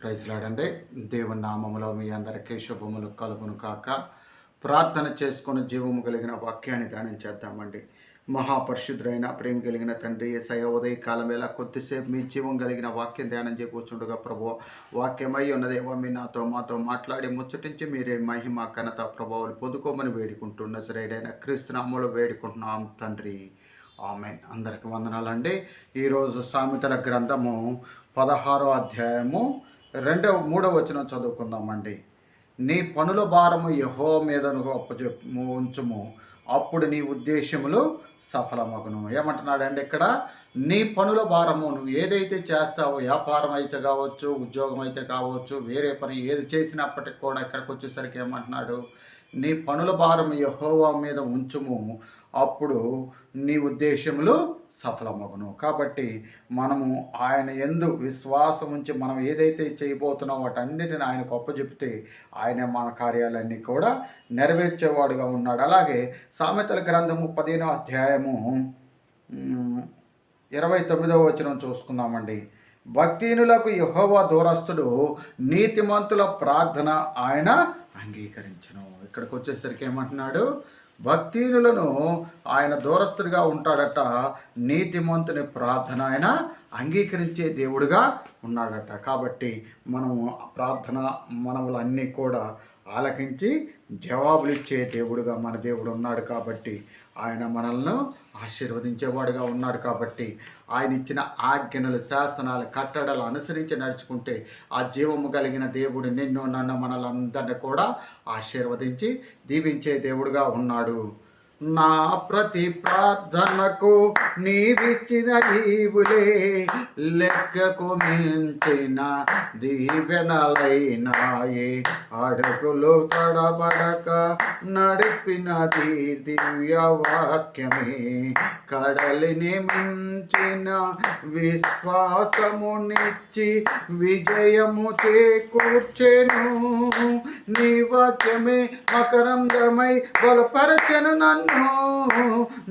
Praise లాడండి. దేవుని నామములో మీ అందరికీ శుభములు కలుగును కాక. ప్రార్థన చేసుకొని జీవము కలిగిన వాక్యాన్ని ధ్యానం చేద్దామండి. మహాపరిశుద్ధుడైన ప్రేమ కలిగిన తండ్రి యేసయ్య ఉదయకాలం వేళ కొద్దిసేపు మీ జీవం కలిగిన వాక్యం ధ్యానం చేయకూర్చుండగా ప్రభు వాక్యమై ఉన్నదేవో మీ మాతో మాట్లాడి ముచ్చటించి మీరే మహిమ ఘనత ప్రభావాలు పొందుకోమని వేడుకుంటున్న సరైన క్రీస్తునామములో వేడుకుంటున్నాం తండ్రి. ఆమేన్. అందరికి వందనాలండి. ఈరోజు సామెతల గ్రంథము 16వ అధ్యాయము 3వ వచనం చదువుకుందామండి. నీ పనుల భారము యెహోవా మీద ఉంచుము, అప్పుడు నీ ఉద్దేశములు సఫలమగును. ఏమంటున్నాడండి ఇక్కడ? నీ పనుల భారము, నువ్వు ఏదైతే చేస్తావో, వ్యాపారం అయితే కావచ్చు, ఉద్యోగం అయితే కావచ్చు, వేరే పని ఏది చేసినప్పటికి కూడా ఇక్కడికి వచ్చేసరికి ఏమంటున్నాడు? నీ పనుల భారం యెహోవా మీద ఉంచుము, అప్పుడు నీ ఉద్దేశములు సఫలమగును. కాబట్టి మనము ఆయన యందు విశ్వాసం ఉంచి మనం ఏదైతే చేయబోతున్నామో వాటన్నిటిని ఆయనకు అప్పచెప్తే ఆయన మన కార్యాలన్నీ కూడా నెరవేర్చేవాడుగా ఉన్నాడు. అలాగే సామెతల గ్రంథము 15వ అధ్యాయము 29వ వచనం చూసుకుందామండి. భక్తిహీనులకు యెహోవా దూరస్తుడు, నీతిమంతుల ప్రార్థన ఆయన అంగీకరించును. ఇక్కడికి వచ్చేసరికి ఏమంటున్నాడు? భక్తిహీనులను ఆయన దూరస్తుడిగా ఉంటాడట, నీతిమంతుని ప్రార్థన ఆయన అంగీకరించే దేవుడుగా ఉన్నాడట. కాబట్టి మనము ప్రార్థన మనములన్నీ కూడా ఆలకించి జవాబులు ఇచ్చే దేవుడుగా మన దేవుడు ఉన్నాడు. కాబట్టి ఆయన మనల్ని ఆశీర్వదించేవాడుగా ఉన్నాడు. కాబట్టి ఆయన ఇచ్చిన ఆజ్ఞలు, శాసనాలు, కట్టడలు అనుసరించి నడుచుకుంటే ఆ జీవము కలిగిన దేవుడు నిన్ను నన్ను మనలందరినీ కూడా ఆశీర్వదించి దీవించే దేవుడుగా ఉన్నాడు. నా ప్రతి ప్రార్థనకు నీవిచ్చిన ఈవులే లెక్కకు మించిన దీవెనలైనాయి. అడుగులు తడబడక నడిపినది దివ్య వాక్యమే, కడలిని మించిన విశ్వాసమునిచ్చి విజయము చేకూర్చెను. నీ వాక్యమే మకరందమై బలపరచెను నన్ను.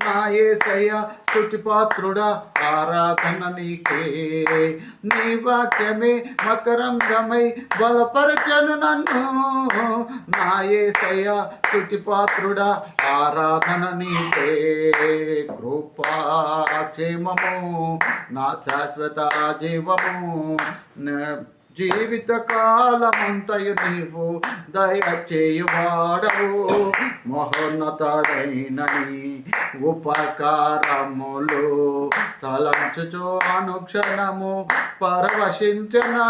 నా యేసయ్య స్తుతిపాత్రుడా, ఆరాధన నీకే. నీ వాక్యమే మకరందమై బలపరచెను నన్ను. నా యేసయ్య స్తుతిపాత్రుడా, ఆరాధన నీకే. కృపాక్షేమము నా శాశ్వత జీవము, జీవిత కాలమంతయు నీవు దయచేయువాడవు. మహోన్నతుడైన నీ ఉపకారములు తలంచుచు అనుక్షణము పరవశించనా.